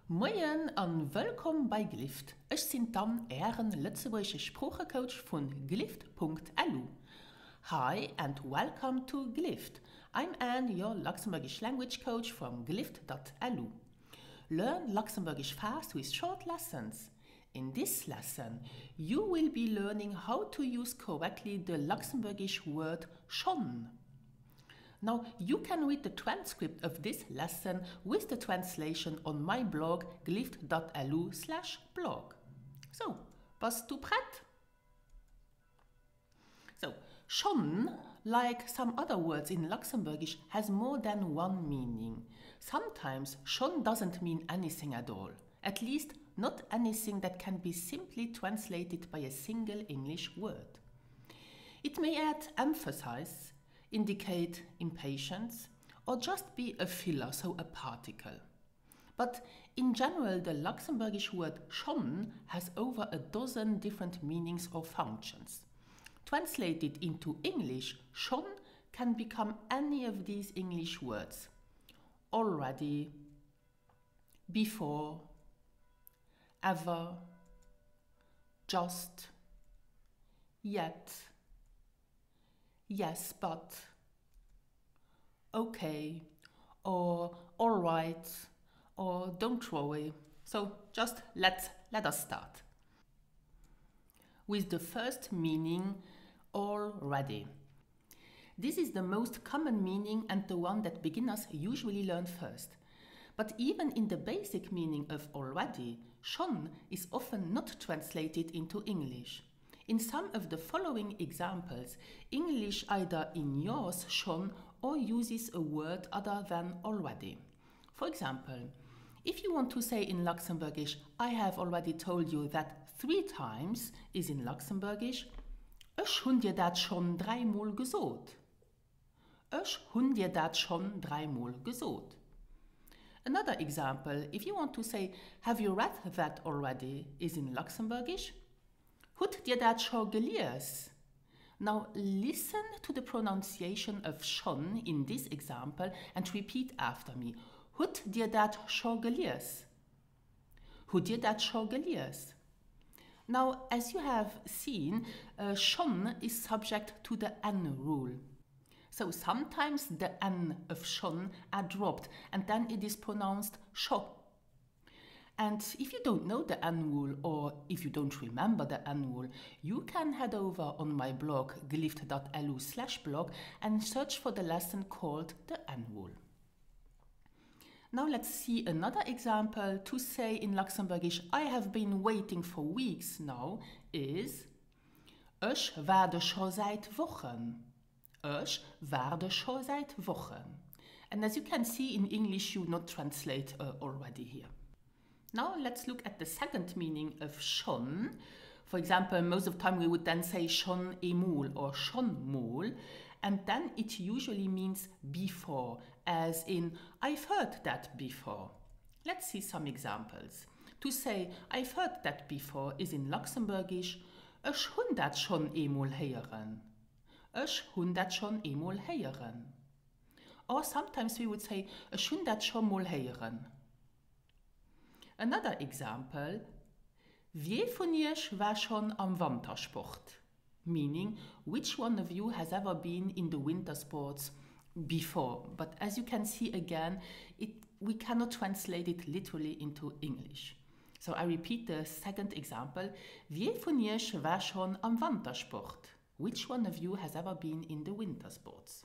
Moin und willkommen bei Glift. Ich bin dann Ehren Luxemburgische Sprachcoach von glift.lu. Hi and welcome to Glift. I'm Anne, your Luxembourgish language coach from glift.lu. Learn Luxembourgish fast with short lessons. In this lesson, you will be learning how to use correctly the Luxembourgish word Schonn. Now, you can read the transcript of this lesson with the translation on my blog glift.lu/blog. So, bist du prêt? So, Schonn, like some other words in Luxembourgish, has more than one meaning. Sometimes Schonn doesn't mean anything at all, at least not anything that can be simply translated by a single English word. It may add emphasis, indicate impatience, or just be a filler, so a particle. But in general, the Luxembourgish word Schonn has over a dozen different meanings or functions. Translated into English, Schonn can become any of these English words: already, before, ever, just, yet, yes but, okay, or all right, or don't worry. So just let us start with the first meaning, already. This is the most common meaning and the one that beginners usually learn first. But even in the basic meaning of already, Schonn is often not translated into English. In some of the following examples, English either ignores Schonn or uses a word other than already. For example, if you want to say in Luxembourgish, I have already told you that 3 times is in Luxembourgisch, ich hun dir dat schon 3-mal gesot. Ich hun dir dat schon 3-mal gesot. Another example, if you want to say, have you read that already, is in Luxembourgish, hut dir dat schon gelies? Now listen to the pronunciation of Schonn in this example and repeat after me. Hut dir dat schon gelies? Hut dir dat schon gelies? Now, as you have seen, Schonn is subject to the N rule. So sometimes the N of Schonn are dropped and then it is pronounced Scho. And if you don't know the N rule, or if you don't remember the N rule, you can head over on my blog glift.lu/blog and search for the lesson called the N rule. Now let's see another example. To say in Luxembourgish, I have been waiting for weeks now, is ich warte schon seit Wochen. Ich warte schon seit Wochen. And as you can see in English, you not translate already here. Now let's look at the second meaning of Schonn. For example, most of the time we would then say schon emol or schon mol, and then it usually means before, as in I've heard that before. Let's see some examples. To say I've heard that before is in Luxembourgisch ich hun dat schon emol heieren. Ich hun dat schon emol heieren. Or sometimes we would say ich hun dat schon mol heieren. Another example, wie von euch war schon am Wintersport? Meaning, which one of you has ever been in the winter sports before? But as you can see again, we cannot translate it literally into English. So I repeat the second example, wie von euch war schon am Wintersport? Which one of you has ever been in the winter sports?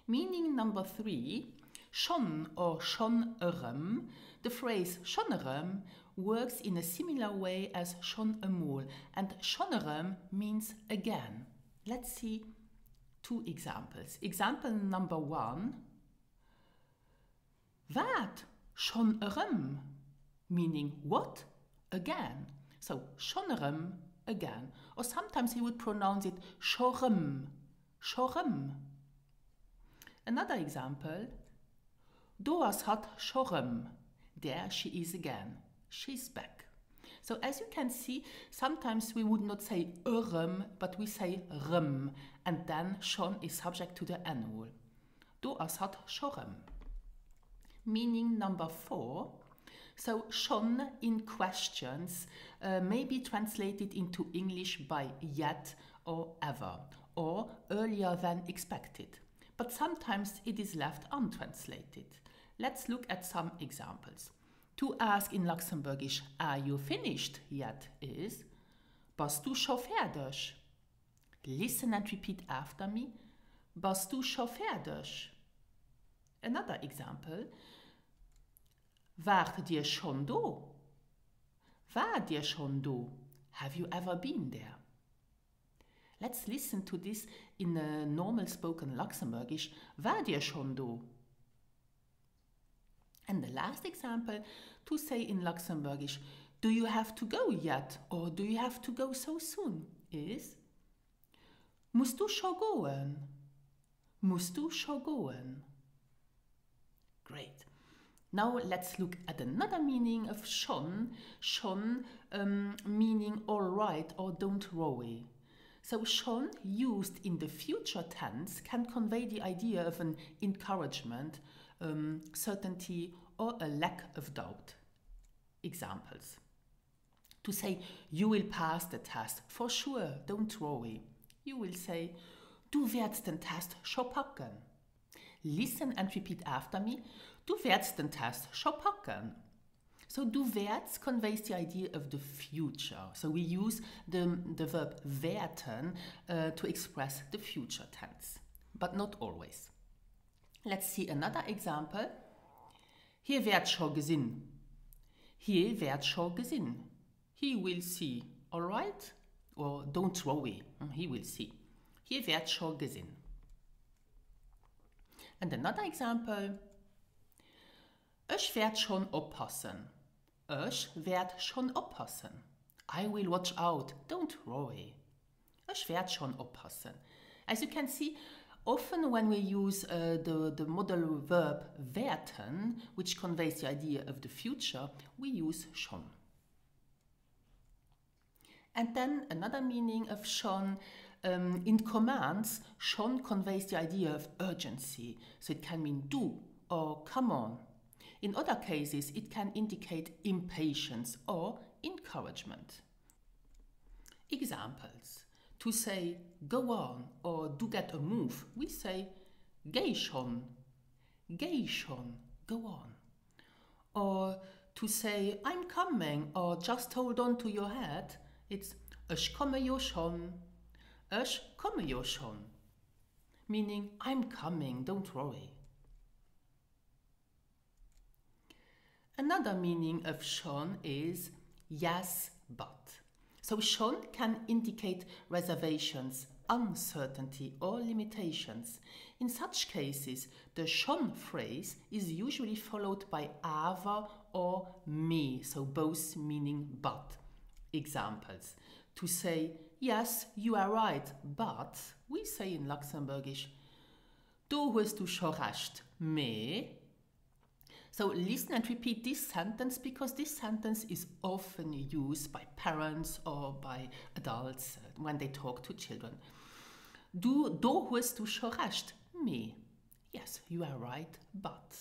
Meaning number 3, schon or schonerem. The phrase schonerem works in a similar way as schon emol, and schonerem means again. Let's see 2 examples. Example number 1, wat? Schonerem, meaning what? Again. So schonerem, again. Or sometimes he would pronounce it schorem, schorem. Another example, Doas hat schorem. There she is again. She's back. So as you can see, sometimes we would not say but we say rem, and then schon is subject to the N rule. Doas hat schorem. Meaning number 4. So schon in questions may be translated into English by yet or ever, or earlier than expected. But sometimes it is left untranslated. Let's look at some examples. To ask in Luxembourgish, are you finished yet, is bist du schon fertig? Listen and repeat after me. Bist du schon fertig? Another example. Wart dir schon da? War dir schon da? Have you ever been there? Let's listen to this in a normal spoken Luxembourgish. War dir schon da? And the last example, to say in Luxembourgish, do you have to go yet or do you have to go so soon, is musst du schon gehen? Musst du schon gehen? Great. Now let's look at another meaning of schon. Schon meaning all right or don't worry. So schon used in the future tense can convey the idea of an encouragement, certainty or a lack of doubt. Examples. To say you will pass the test, for sure, don't worry. You will say du wirst den Test schon packen. Listen and repeat after me. Du wirst den Test schon packen. So du wirst conveys the idea of the future. So we use the verb werden to express the future tense, but not always. Let's see another example. Hier wird schon gesehen. Hier wird schon gesehen. He will see. Alright? Or don't worry. He will see. Hier wird schon gesehen. And another example. Ich werd schon aufpassen. Ich werd schon aufpassen. I will watch out. Don't worry. Ich werd schon aufpassen. As you can see, often when we use the modal verb werden, which conveys the idea of the future, we use schon. And then another meaning of schon, in commands, schon conveys the idea of urgency. So it can mean do or come on. In other cases, it can indicate impatience or encouragement. Examples. To say go on or do get a move, we say geh schon, go on. Or to say I'm coming or just hold on to your head, it's ich komme jo schon, meaning I'm coming, don't worry. Another meaning of schon is yes, but. So schon can indicate reservations, uncertainty or limitations. In such cases, the schon phrase is usually followed by aber or me, so both meaning but. Examples. To say, yes, you are right, but, we say in Luxembourgish, du hast du schon recht, me. So listen and repeat this sentence because this sentence is often used by parents or by adults when they talk to children. Du hast du schon recht, me. Yes, you are right, but.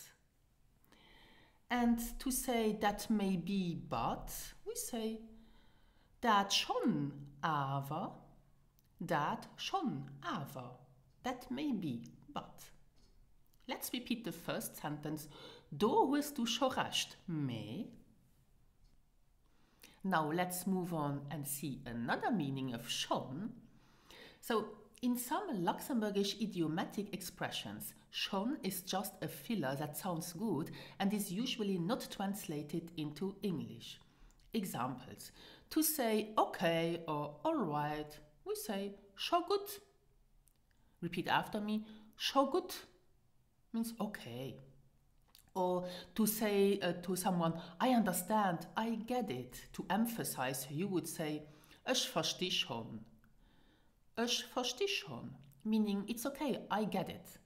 And to say that may be but, we say dat schon, aber. Dat schon, aber. That may be, but. Let's repeat the first sentence. Du hast du schon recht, me. Now let's move on and see another meaning of schon. So in some Luxembourgish idiomatic expressions, schon is just a filler that sounds good and is usually not translated into English. Examples. To say okay or alright, we say schon gut. Repeat after me, schon gut means okay. Or to say to someone, I understand, I get it. To emphasize, you would say, ich versteh schon. Ich versteh schon, meaning it's okay, I get it.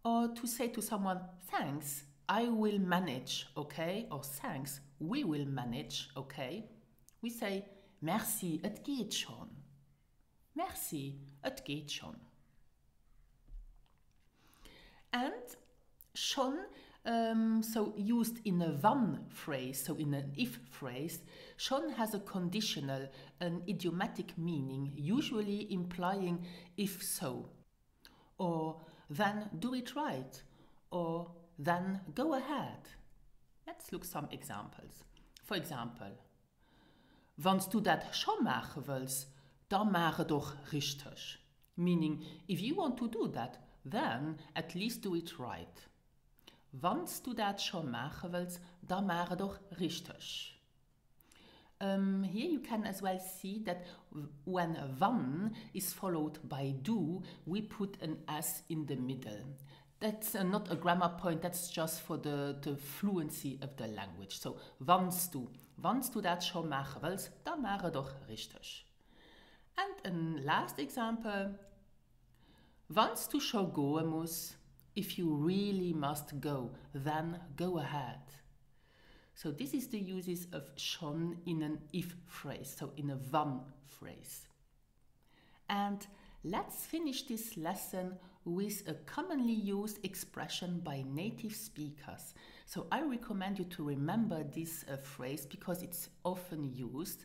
Or to say to someone, thanks, I will manage, okay? Or thanks, we will manage, okay? We say, merci, et geht schon. Merci, et geht schon. And schon So used in a wann phrase, so in an if phrase, Schonn has a conditional, an idiomatic meaning, usually implying if so, or then do it right, or then go ahead. Let's look some examples. For example, wenn du das schon machen willst, dann mache doch richtig. Meaning, if you want to do that, then at least do it right. Wenn du das schon machen willst, dann mache doch richtig. Here you can as well see that when wann is followed by do, we put an S in the middle. That's not a grammar point, that's just for the fluency of the language. So, wenn du das schon machen willst, dann mache doch richtig. And a last example, wenn du schon gehen musst, if you really must go, then go ahead. So this is the uses of schon in an if phrase, so in a wann phrase. And let's finish this lesson with a commonly used expression by native speakers. So I recommend you to remember this phrase because it's often used.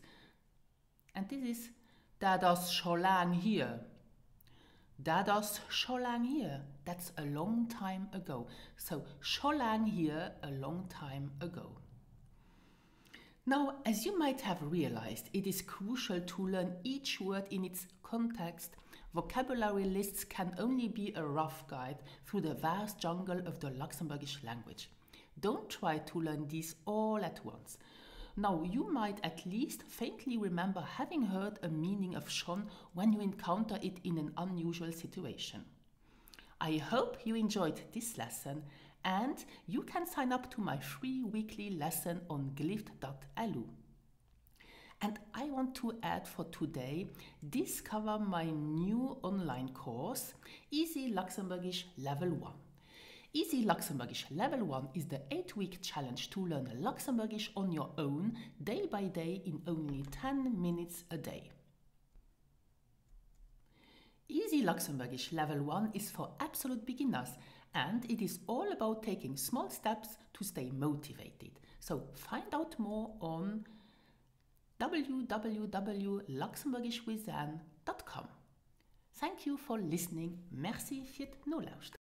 And this is, dat is schon lang hier. Dat is schon lang hier. That's a long time ago. So, schon lang hier, a long time ago. Now, as you might have realized, it is crucial to learn each word in its context. Vocabulary lists can only be a rough guide through the vast jungle of the Luxembourgish language. Don't try to learn these all at once. Now, you might at least faintly remember having heard a meaning of schon when you encounter it in an unusual situation. I hope you enjoyed this lesson and you can sign up to my free weekly lesson on glyph.lu. And I want to add for today, discover my new online course, Easy Luxembourgish Level 1. Easy Luxembourgish Level 1 is the 8-week challenge to learn Luxembourgish on your own, day by day, in only 10 minutes a day. Easy Luxembourgish Level 1 is for absolute beginners, and it is all about taking small steps to stay motivated. So find out more on www.luxembourgishwithan.com. Thank you for listening. Merci für die Nullaust.